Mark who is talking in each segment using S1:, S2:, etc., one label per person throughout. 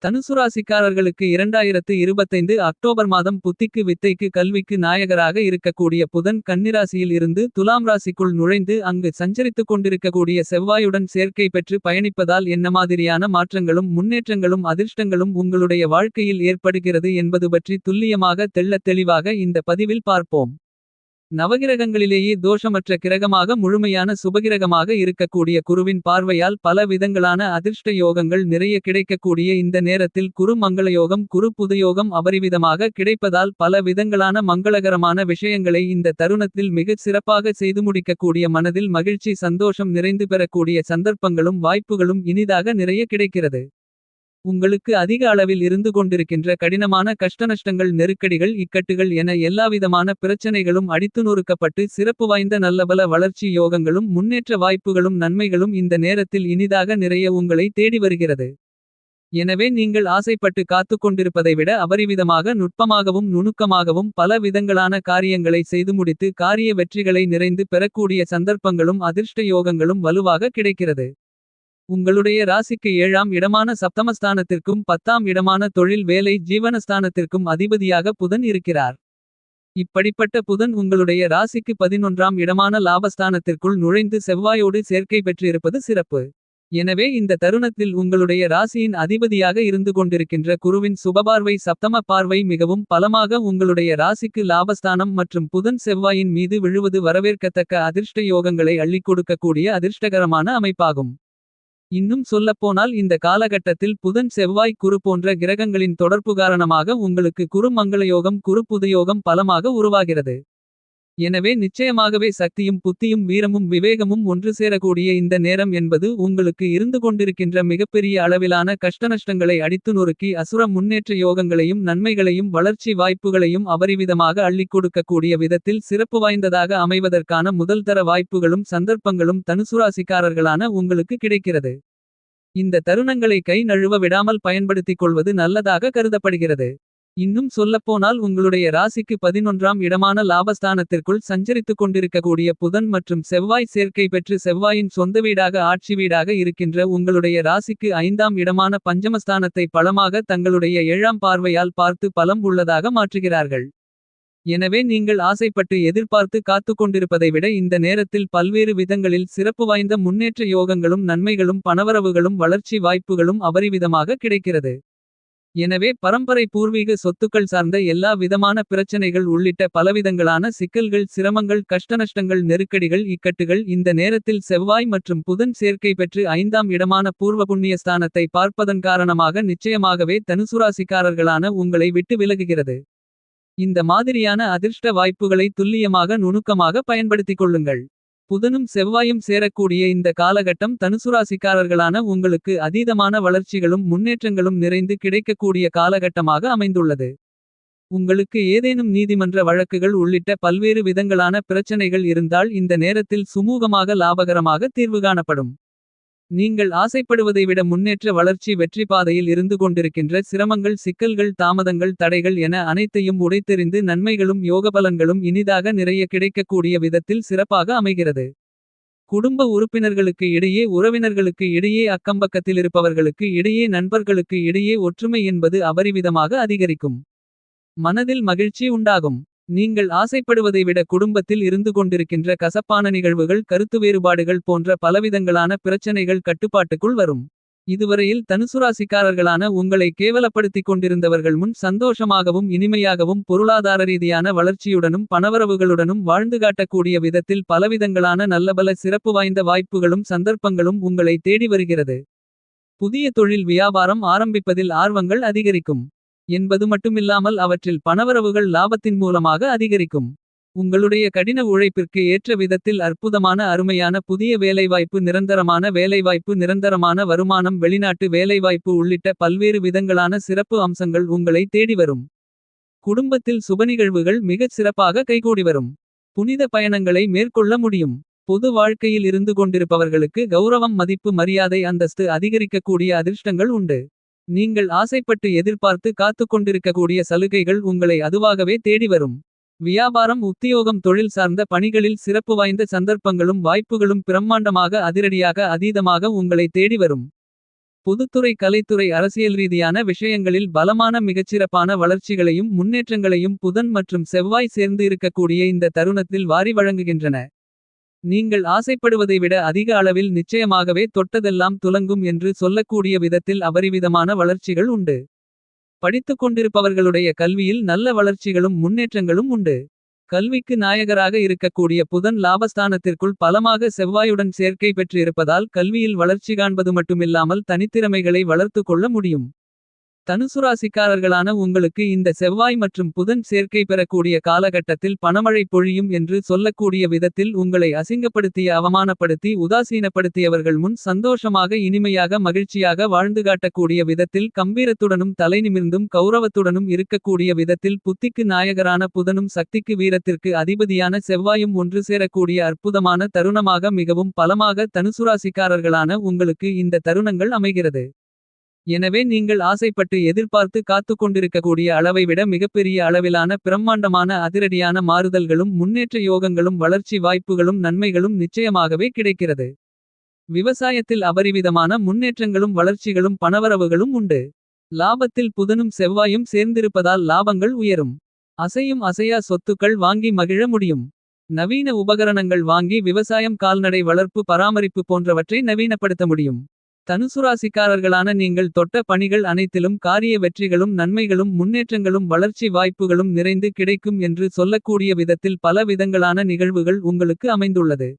S1: தனுசு ராசிக்காரர்களுக்கு 2025 அக்டோபர் மாதம் புத்திக்கு வித்தைக்கு கல்விக்கு நாயகராக இருக்கக்கூடிய புதன் கன்னிராசியில் இருந்து துலாம் ராசிக்குள் நுழைந்து அங்கு சஞ்சரித்துக் கொண்டிருக்கக்கூடிய செவ்வாயுடன் சேர்க்கை பெற்று பயணிப்பதால் என்ன மாதிரியான மாற்றங்களும் முன்னேற்றங்களும் அதிர்ஷ்டங்களும் உங்களுடைய வாழ்க்கையில் ஏற்படுகிறது என்பது பற்றி துல்லியமாக தெள்ளத் தெளிவாக இந்த பதிவில் பார்ப்போம். நவகிரகங்களிலேயே தோஷமற்ற கிரகமாக முழுமையான சுபகிரகமாக இருக்கக்கூடிய குருவின் பார்வையால் பல விதங்களான அதிர்ஷ்ட யோகங்கள் நிறைய கிடைக்கக்கூடிய இந்த நேரத்தில் குரு மங்களயோகம் குரு புதயோகம் அபரிவிதமாக கிடைப்பதால் பல விதங்களான மங்களகரமான விஷயங்களை இந்த தருணத்தில் மிகச் சிறப்பாக செய்து முடிக்கக்கூடிய மனதில் மகிழ்ச்சி சந்தோஷம் நிறைந்து பெறக்கூடிய சந்தர்ப்பங்களும் வாய்ப்புகளும் இனிதாக நிறைய கிடைக்கிறது. உங்களுக்கு அதிக அளவில் இருந்து கொண்டிருக்கின்ற கடினமான கஷ்டநஷ்டங்கள் நெருக்கடிகள் இக்கட்டுகள் என எல்லாவிதமான பிரச்சனைகளும் அடித்து நொறுக்கப்பட்டு சிறப்பு வாய்ந்த நல்லபல வளர்ச்சி யோகங்களும் முன்னேற்ற வாய்ப்புகளும் நன்மைகளும் இந்த நேரத்தில் இனிதாக நிறைய உங்களை தேடி வருகிறது. எனவே நீங்கள் ஆசைப்பட்டு காத்துக் கொண்டிருப்பதை விட அபரிவிதமாக நுட்பமாகவும் நுணுக்கமாகவும் பல விதங்களான காரியங்களை செய்து முடித்து காரிய வெற்றிகளை நிறைந்து பெறக்கூடிய சந்தர்ப்பங்களும் அதிர்ஷ்ட யோகங்களும் வலுவாக கிடைக்கிறது. உங்களுடைய ராசிக்கு 7ஆம் இடமான சப்தமஸ்தானத்திற்கும் 10ஆம் இடமான தொழில் வேலை ஜீவனஸ்தானத்திற்கும் அதிபதியாக புதன் இருக்கிறார். இப்படிப்பட்ட புதன் உங்களுடைய ராசிக்கு 11ஆம் இடமான லாபஸ்தானத்திற்குள் நுழைந்து செவ்வாயோடு சேர்க்கை பெற்றிருப்பது சிறப்பு. எனவே இந்த தருணத்தில் உங்களுடைய ராசியின் அதிபதியாக இருந்து கொண்டிருக்கின்ற குருவின் சுபபார்வை சப்தம பார்வை மிகவும் பலமாக உங்களுடைய ராசிக்கு லாபஸ்தானம் மற்றும் புதன் செவ்வாயின் மீது விழுவது வரவேற்கத்தக்க அதிர்ஷ்ட யோகங்களை அள்ளிக் கொடுக்கக்கூடிய அதிர்ஷ்டகரமான அமைப்பாகும். இன்னும் சொல்லப்போனால் இந்த காலகட்டத்தில் புதன் செவ்வாய் குரு போன்ற கிரகங்களின் தொடர்பு காரணமாக உங்களுக்கு குரு மங்களயோகம் குரு புதயோகம் பலமாக உருவாகிறது. எனவே நிச்சயமாகவே சக்தியும் புத்தியும் வீரமும் விவேகமும் ஒன்று சேரக்கூடிய இந்த நேரம் என்பது உங்களுக்கு இருந்து கொண்டிருக்கின்ற மிகப்பெரிய அளவிலான கஷ்டநஷ்டங்களை அடித்து நொறுக்கி அசுர முன்னேற்ற யோகங்களையும் நன்மைகளையும் வளர்ச்சி வாய்ப்புகளையும் அபரிவிதமாக அள்ளிக் கொடுக்கக்கூடிய விதத்தில் சிறப்பு வாய்ந்ததாக அமைவதற்கான முதல்தர வாய்ப்புகளும் சந்தர்ப்பங்களும் தனுசுராசிக்காரர்களான உங்களுக்கு கிடைக்கிறது. இந்த தருணங்களை கை நழுவ விடாமல் பயன்படுத்திக் கொள்வது நல்லதாக கருதப்படுகிறது. இன்னும் சொல்லப்போனால் உங்களுடைய ராசிக்கு 11ஆம் இடமான லாபஸ்தானத்திற்குள் சஞ்சரித்துக் கொண்டிருக்கக்கூடிய புதன் மற்றும் செவ்வாய் சேர்க்கை பெற்று செவ்வாயின் சொந்த வீடாக ஆட்சி வீடாக இருக்கின்ற உங்களுடைய ராசிக்கு 5ஆம் இடமான பஞ்சமஸ்தானத்தை பலமாக தங்களுடைய 7ஆம் பார்வையால் பார்த்து பலம் உள்ளதாக மாற்றுகிறார்கள். எனவே நீங்கள் ஆசைப்பட்டு எதிர்பார்த்து காத்துக் கொண்டிருப்பதை விட இந்த நேரத்தில் பல்வேறு விதங்களில் சிறப்பு வாய்ந்த முன்னேற்ற யோகங்களும் நன்மைகளும் பணவரவுகளும் வளர்ச்சி வாய்ப்புகளும் அபரிவிதமாக கிடைக்கிறது. எனவே பரம்பரை பூர்வீக சொத்துக்கள் சார்ந்த எல்லா விதமான பிரச்சனைகள் உள்ளிட்ட பலவிதங்களான சிக்கல்கள் சிரமங்கள் கஷ்டநஷ்டங்கள் நெருக்கடிகள் இக்கட்டுகள் இந்த நேரத்தில் செவ்வாய் மற்றும் புதன் சேர்க்கை பெற்று 5ஆம் இடமான பூர்வ புண்ணிய ஸ்தானத்தை பார்ப்பதன் காரணமாக நிச்சயமாகவே தனுசுராசிக்காரர்களான உங்களை விட்டு விலகுகிறது. இந்த மாதிரியான அதிர்ஷ்ட வாய்ப்புகளை துல்லியமாக நுணுக்கமாக பயன்படுத்திக் கொள்ளுங்கள். புதனும் செவ்வாயும் சேரக்கூடிய இந்த காலகட்டம் தனுசுராசிக்காரர்களான உங்களுக்கு அதீதமான வளர்ச்சிகளும் முன்னேற்றங்களும் நிறைந்து கிடைக்கக்கூடிய காலகட்டமாக அமைந்துள்ளது. உங்களுக்கு ஏதேனும் நீதிமன்ற வழக்குகள் உள்ளிட்ட பல்வேறு விதங்களான பிரச்சனைகள் இருந்தால் இந்த நேரத்தில் சுமூகமாக லாபகரமாக தீர்வு காணப்படும். நீங்கள் ஆசைப்படுவதை விட முன்னேற்ற வளர்ச்சி வெற்றி பாதையில் இருந்து கொண்டிருக்கின்ற சிரமங்கள் சிக்கல்கள் தாமதங்கள் தடைகள் என அனைத்தையும் உடைத்தெறிந்து நன்மைகளும் யோகபலன்களும் இனிதாக நிறைய கிடைக்கக்கூடிய விதத்தில் சிறப்பாக அமைகிறது. குடும்ப உறுப்பினர்களுக்கு இடையே உறவினர்களுக்கு இடையே அக்கம்பக்கத்திலிருப்பவர்களுக்கு இடையே நண்பர்களுக்கு இடையே ஒற்றுமை என்பது அபரிவிதமாக அதிகரிக்கும். மனதில் மகிழ்ச்சி உண்டாகும். நீங்கள் ஆசைப்படுவதை விட குடும்பத்தில் இருந்து கொண்டிருக்கின்ற கசப்பான நிகழ்வுகள் கருத்து வேறுபாடுகள் போன்ற பலவிதங்களான பிரச்சனைகள் கட்டுப்பாட்டுக்குள் வரும். இதுவரையில் தனுசுராசிக்காரர்களான உங்களை கேவலப்படுத்திக் கொண்டிருந்தவர்கள் முன் சந்தோஷமாகவும் இனிமையாகவும் பொருளாதார ரீதியான வளர்ச்சியுடனும் பணவரவுகளுடனும் வாழ்ந்து காட்டக்கூடிய விதத்தில் பலவிதங்களான நல்லபல சிறப்பு வாய்ந்த வாய்ப்புகளும் சந்தர்ப்பங்களும் உங்களை தேடி வருகிறது. புதிய தொழில் வியாபாரம் ஆரம்பிப்பதில் ஆர்வங்கள் அதிகரிக்கும் என்பது மட்டுமில்லாமல் அவற்றில் பணவரவுகள் லாபத்தின் மூலமாக அதிகரிக்கும். உங்களுடைய கடின உழைப்பிற்கு ஏற்ற விதத்தில் அற்புதமான அருமையான புதிய வேலைவாய்ப்பு நிரந்தரமான வேலைவாய்ப்பு நிரந்தரமான வருமானம் வெளிநாட்டு வேலைவாய்ப்பு உள்ளிட்ட பல்வேறு விதங்களான சிறப்பு அம்சங்கள் உங்களை தேடி வரும். குடும்பத்தில் சுபநிகழ்வுகள் மிகச் சிறப்பாக கைகூடி வரும். புனித பயணங்களை மேற்கொள்ள முடியும். பொது வாழ்க்கையில் இருந்து கொண்டிருப்பவர்களுக்கு கௌரவம் மதிப்பு மரியாதை அந்தஸ்து அதிகரிக்கக்கூடிய அதிர்ஷ்டங்கள் உண்டு. நீங்கள் ஆசைப்பட்டு எதிர்பார்த்து காத்துக் கொண்டிருக்கக்கூடிய சலுகைகள் உங்களை அதுவாகவே தேடி வரும். வியாபாரம் உத்தியோகம் தொழில் சார்ந்த பணிகளில் சிறப்பு வாய்ந்த சந்தர்ப்பங்களும் வாய்ப்புகளும் பிரம்மாண்டமாக அதிரடியாக அதீதமாக உங்களை தேடி வரும். பொதுத்துறை கலைத்துறை அரசியல் ரீதியான விஷயங்களில் பலமான மிகச்சிறப்பான வளர்ச்சிகளையும் முன்னேற்றங்களையும் புதன் மற்றும் செவ்வாய் சேர்ந்து இருக்கக்கூடிய இந்த தருணத்தில் வாரி வழங்குகின்றன. நீங்கள் ஆசைப்படுவதை விட அதிக அளவில் நிச்சயமாகவே தொட்டதெல்லாம் துலங்கும் என்று சொல்லக்கூடிய விதத்தில் அபரிவிதமான வளர்ச்சிகள் உண்டு. படித்துக் கொண்டிருப்பவர்களுடைய கல்வியில் நல்ல வளர்ச்சிகளும் முன்னேற்றங்களும் உண்டு. கல்விக்கு நாயகராக இருக்கக்கூடிய புதன் லாபஸ்தானத்திற்குள் பலமாக செவ்வாயுடன் சேர்க்கை பெற்று இருப்பதால் கல்வியில் வளர்ச்சி காண்பது மட்டுமில்லாமல் தனித்திறமைகளை வளர்த்துக் கொள்ள முடியும். தனுசுராசிக்காரர்களான உங்களுக்கு இந்த செவ்வாய் மற்றும் புதன் சேர்க்கை பெறக்கூடிய காலகட்டத்தில் பணமழை பொழியும் என்று சொல்லக்கூடிய விதத்தில் உங்களை அசிங்கப்படுத்திய அவமானப்படுத்தி உதாசீனப்படுத்தியவர்கள் முன் சந்தோஷமாக இனிமையாக மகிழ்ச்சியாக வாழ்ந்து காட்டக்கூடிய விதத்தில் கம்பீரத்துடனும் தலைநிமிர்ந்தும் கௌரவத்துடனும் இருக்கக்கூடிய விதத்தில் புத்திக்கு நாயகரான புதனும் சக்திக்கு வீரத்திற்கு அதிபதியான செவ்வாயும் ஒன்று சேரக்கூடிய அற்புதமான தருணமாக மிகவும் பலமாக தனுசுராசிக்காரர்களான உங்களுக்கு இந்த தருணங்கள் அமைகிறது. எனவே நீங்கள் ஆசைப்பட்டு எதிர்பார்த்து காத்துக் கொண்டிருக்கக்கூடிய அளவை விட மிகப்பெரிய அளவிலான பிரம்மாண்டமான அதிரடியான மாறுதல்களும் முன்னேற்ற யோகங்களும் வளர்ச்சி வாய்ப்புகளும் நன்மைகளும் நிச்சயமாகவே கிடைக்கிறது. விவசாயத்தில் அபரிவிதமான முன்னேற்றங்களும் வளர்ச்சிகளும் பணவரவுகளும் உண்டு. லாபத்தில் புதனும் செவ்வாயும் சேர்ந்திருப்பதால் லாபங்கள் உயரும். அசையும் அசையா சொத்துக்கள் வாங்கி மகிழ முடியும். நவீன உபகரணங்கள் வாங்கி விவசாயம் கால்நடை வளர்ப்பு பராமரிப்பு போன்றவற்றை நவீனப்படுத்த முடியும். தனுசுராசிக்காரர்களான நீங்கள் தொட்ட பணிகள் அனைத்திலும் காரிய வெற்றிகளும் நன்மைகளும் முன்னேற்றங்களும் வளர்ச்சி வாய்ப்புகளும் நிறைந்து கிடைக்கும் என்று சொல்லக்கூடிய விதத்தில் பல விதங்களான நிகழ்வுகள் உங்களுக்கு அமைந்துள்ளது.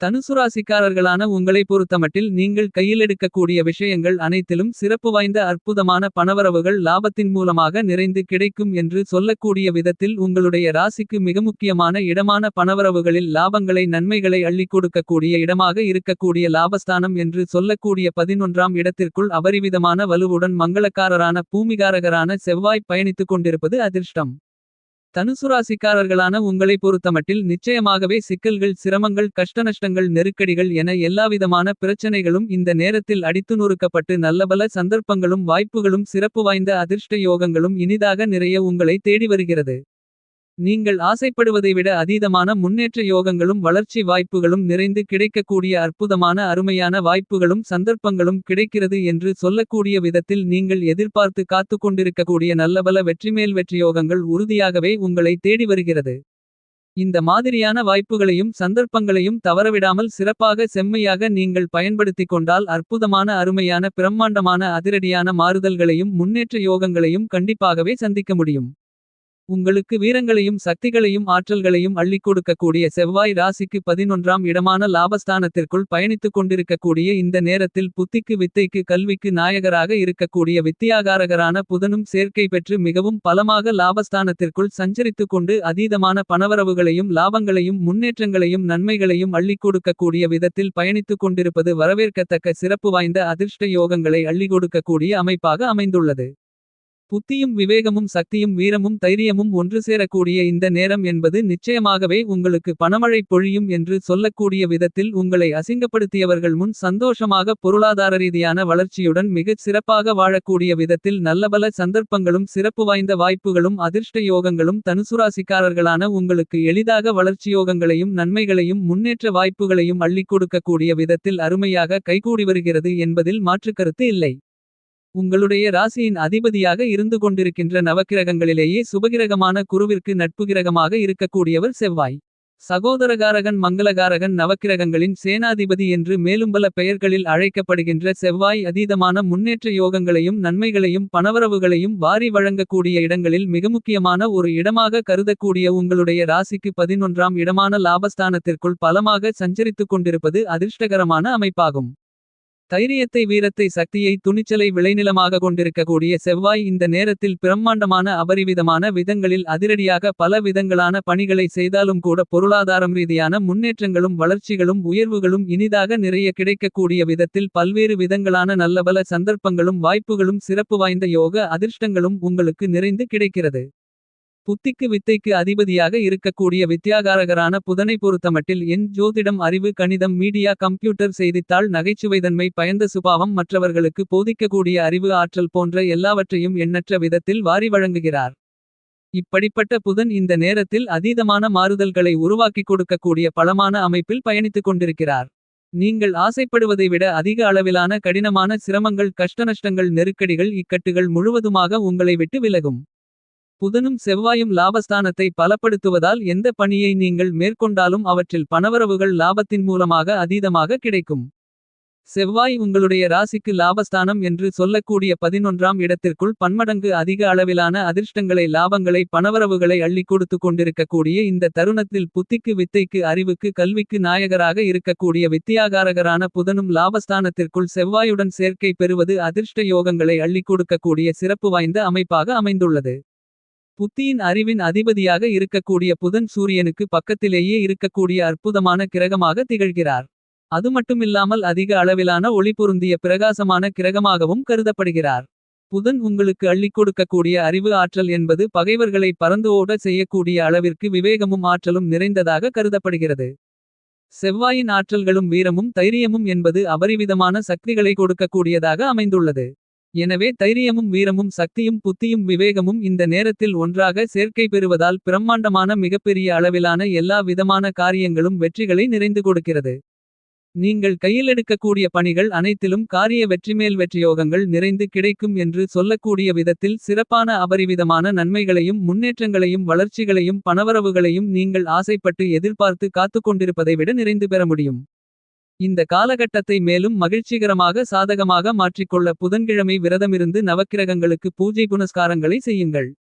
S1: தனுசுராசிக்காரர்களான உங்களை பொறுத்தமட்டில் நீங்கள் கையிலெடுக்கக்கூடிய விஷயங்கள் அனைத்திலும் சிறப்பு வாய்ந்த அற்புதமான பணவரவுகள் லாபத்தின் மூலமாக நிறைந்து கிடைக்கும் என்று சொல்லக்கூடிய விதத்தில் உங்களுடைய ராசிக்கு மிக முக்கியமான இடமான பணவரவுகளில் லாபங்களை நன்மைகளை அள்ளிக் கொடுக்கக்கூடிய இடமாக இருக்கக்கூடிய லாபஸ்தானம் என்று சொல்லக்கூடிய 11ஆம் இடத்திற்குள் அபரிவிதமான வலுவுடன் மங்களக்காரரான பூமிகாரகரான செவ்வாய் பயணித்துக் கொண்டிருப்பது அதிர்ஷ்டம். தனுசுராசிக்காரர்களான உங்களை பொறுத்தமட்டில் நிச்சயமாகவே சிக்கல்கள் சிரமங்கள் கஷ்டநஷ்டங்கள் நெருக்கடிகள் என எல்லாவிதமான பிரச்சனைகளும் இந்த நேரத்தில் அடித்து நொறுக்கப்பட்டு நல்லபல சந்தர்ப்பங்களும் வாய்ப்புகளும் சிறப்பு வாய்ந்த அதிர்ஷ்ட யோகங்களும் இனிதாக நிறைய உங்களை தேடி வருகிறது. நீங்கள் ஆசைப்படுவதை விட அதீதமான முன்னேற்ற யோகங்களும் வளர்ச்சி வாய்ப்புகளும் நிறைந்து கிடைக்கக்கூடிய அற்புதமான அருமையான வாய்ப்புகளும் சந்தர்ப்பங்களும் கிடைக்கிறது என்று சொல்லக்கூடிய விதத்தில் நீங்கள் எதிர்பார்த்து காத்துக் கொண்டிருக்கக்கூடிய நல்லபல வெற்றிமேல் வெற்றியோகங்கள் உறுதியாகவே உங்களை தேடி வருகிறது. இந்த மாதிரியான வாய்ப்புகளையும் சந்தர்ப்பங்களையும் தவறவிடாமல் சிறப்பாக செம்மையாக நீங்கள் பயன்படுத்திக் கொண்டால் அற்புதமான அருமையான பிரம்மாண்டமான அதிரடியான மாறுதல்களையும் முன்னேற்ற யோகங்களையும் கண்டிப்பாகவே சந்திக்க முடியும். உங்களுக்கு வீரங்களையும் சக்திகளையும் ஆற்றல்களையும் அள்ளிக் கொடுக்கக்கூடிய செவ்வாய் ராசிக்கு 11ஆம் இடமான லாபஸ்தானத்திற்குள் பயணித்துக் கொண்டிருக்கக்கூடிய இந்த நேரத்தில் புத்திக்கு வித்தைக்கு கல்விக்கு நாயகராக இருக்கக்கூடிய வித்தியாகாரகரான புதனும் சேர்க்கை பெற்று மிகவும் பலமாக லாபஸ்தானத்திற்குள் சஞ்சரித்துக் கொண்டு அதீதமான பணவரவுகளையும் லாபங்களையும் முன்னேற்றங்களையும் நன்மைகளையும் அள்ளிக் கொடுக்கக்கூடிய விதத்தில் பயணித்துக் கொண்டிருப்பது வரவேற்கத்தக்க சிறப்பு வாய்ந்த அதிர்ஷ்ட யோகங்களை அள்ளிக் கொடுக்கக்கூடிய அமைப்பாக அமைந்துள்ளது. புத்தியும் விவேகமும் சக்தியும் வீரமும் தைரியமும் ஒன்று சேரக்கூடிய இந்த நேரம் என்பது நிச்சயமாகவே உங்களுக்கு பணமழை பொழியும் என்று சொல்லக்கூடிய விதத்தில் உங்களை அசிங்கப்படுத்தியவர்கள் முன் சந்தோஷமாக பொருளாதார ரீதியான வளர்ச்சியுடன் மிகச் சிறப்பாக வாழக்கூடிய விதத்தில் நல்லபல சந்தர்ப்பங்களும் சிறப்பு வாய்ந்த வாய்ப்புகளும் அதிர்ஷ்ட யோகங்களும் தனுசுராசிக்காரர்களான உங்களுக்கு எளிதாக வளர்ச்சியோகங்களையும் நன்மைகளையும் முன்னேற்ற வாய்ப்புகளையும் அள்ளிக் கொடுக்கக்கூடிய விதத்தில் அருமையாக கைகூடி வருகிறது என்பதில் மாற்றுக்கருத்து இல்லை. உங்களுடைய ராசியின் அதிபதியாக இருந்து கொண்டிருக்கின்ற நவக்கிரகங்களிலேயே சுபகிரகமான குருவிற்கு நட்புகிரகமாக இருக்கக்கூடியவர் செவ்வாய். சகோதரகாரகன் மங்களகாரகன் நவக்கிரகங்களின் சேனாதிபதி என்று மேலும் பல பெயர்களில் அழைக்கப்படுகின்ற செவ்வாய் அதீதமான முன்னேற்ற யோகங்களையும் நன்மைகளையும் பணவரவுகளையும் வாரி வழங்கக்கூடிய இடங்களில் மிக முக்கியமான ஒரு இடமாக கருதக்கூடிய உங்களுடைய ராசிக்கு 11ஆம் இடமான லாபஸ்தானத்திற்குள் பலமாக சஞ்சரித்துக் கொண்டிருப்பது அதிர்ஷ்டகரமான அமைப்பாகும். தைரியத்தை வீரத்தை சக்தியை துணிச்சலை விளைநிலமாக கொண்டிருக்கக்கூடிய செவ்வாய் இந்த நேரத்தில் பிரம்மாண்டமான அபரிவிதமான விதங்களில் அதிரடியாக பல விதங்களான பணிகளை செய்தாலும் கூட பொருளாதாரம் ரீதியான முன்னேற்றங்களும் வளர்ச்சிகளும் உயர்வுகளும் இனிதாக நிறைய கிடைக்கக்கூடிய விதத்தில் பல்வேறு விதங்களான நல்லபல சந்தர்ப்பங்களும் வாய்ப்புகளும் சிறப்பு வாய்ந்த யோக அதிர்ஷ்டங்களும் உங்களுக்கு நிறைந்து கிடைக்கிறது. புத்திக்கு வித்தைக்கு அதிபதியாக இருக்கக்கூடிய வித்தியாகாரகரான புதனை பொறுத்தமட்டில் ஜோதிடம் அறிவு கணிதம் மீடியா கம்ப்யூட்டர் செய்தித்தாள் நகைச்சுவைதன்மை பயந்த சுபாவம் மற்றவர்களுக்கு போதிக்கக்கூடிய அறிவு ஆற்றல் போன்ற எல்லாவற்றையும் எண்ணற்ற விதத்தில் வாரி வழங்குகிறார். இப்படிப்பட்ட புதன் இந்த நேரத்தில் அதீதமான மாறுதல்களை உருவாக்கிக் கொடுக்கக்கூடிய பலமான அமைப்பில் பயணித்துக் கொண்டிருக்கிறார். நீங்கள் ஆசைப்படுவதை விட அதிக அளவிலான கடினமான சிரமங்கள் கஷ்டநஷ்டங்கள் நெருக்கடிகள் இக்கட்டுகள் முழுவதுமாக உங்களை விட்டு விலகும். புதனும் செவ்வாயும் லாபஸ்தானத்தை பலப்படுத்துவதால் எந்த பணியை நீங்கள் மேற்கொண்டாலும் அவற்றில் பணவரவுகள் லாபத்தின் மூலமாக அதீதமாக கிடைக்கும். செவ்வாய் உங்களுடைய ராசிக்கு லாபஸ்தானம் என்று சொல்லக்கூடிய 11ஆம் இடத்திற்குள் பன்மடங்கு அதிக அளவிலான அதிர்ஷ்டங்களை லாபங்களை பணவரவுகளை அள்ளிக் கொடுத்து கொண்டிருக்கக்கூடிய இந்த தருணத்தில் புத்திக்கு வித்தைக்கு அறிவுக்கு கல்விக்கு நாயகராக இருக்கக்கூடிய வித்தியாகாரகரான புதனும் லாபஸ்தானத்திற்குள் செவ்வாயுடன் சேர்க்கை பெறுவது அதிர்ஷ்ட யோகங்களை அள்ளிக் கொடுக்கக்கூடிய சிறப்பு வாய்ந்த அமைப்பாக அமைந்துள்ளது. புத்தியின் அறிவின் அதிபதியாக இருக்கக்கூடிய புதன் சூரியனுக்கு பக்கத்திலேயே இருக்கக்கூடிய அற்புதமான கிரகமாக திகழ்கிறார். அதுமட்டுமில்லாமல் அதிக அளவிலான ஒளி பொருந்திய பிரகாசமான கிரகமாகவும் கருதப்படுகிறார். புதன் உங்களுக்கு அள்ளிக் கொடுக்கக்கூடிய அறிவு ஆற்றல் என்பது பகைவர்களை பறந்து ஓட செய்யக்கூடிய அளவிற்கு விவேகமும் ஆற்றலும் நிறைந்ததாக கருதப்படுகிறது. செவ்வாயின் ஆற்றல்களும் வீரமும் தைரியமும் என்பது அபரிவிதமான சக்திகளை கொடுக்கக்கூடியதாக அமைந்துள்ளது. எனவே தைரியமும் வீரமும் சக்தியும் புத்தியும் விவேகமும் இந்த நேரத்தில் ஒன்றாக சேர்க்கை பெறுவதால் பிரம்மாண்டமான மிகப்பெரிய அளவிலான எல்லா விதமான காரியங்களும் வெற்றிகளை நிறைந்து கொடுக்கிறது. நீங்கள் கையிலெடுக்கக்கூடிய பணிகள் அனைத்திலும் காரிய வெற்றிமேல் வெற்றியோகங்கள் நிறைந்து கிடைக்கும் என்று சொல்லக்கூடிய விதத்தில் சிறப்பான அபரிவிதமான நன்மைகளையும் முன்னேற்றங்களையும் வளர்ச்சிகளையும் பணவரவுகளையும் நீங்கள் ஆசைப்பட்டு எதிர்பார்த்து காத்துக்கொண்டிருப்பதை விட நிறைந்து பெற முடியும். இந்த காலகட்டத்தை மேலும் மகிழ்ச்சிகரமாக சாதகமாக மாற்றிக்கொள்ள புதன்கிழமை விரதமிருந்து நவக்கிரகங்களுக்கு பூஜை புனஸ்காரங்களை செய்யுங்கள்.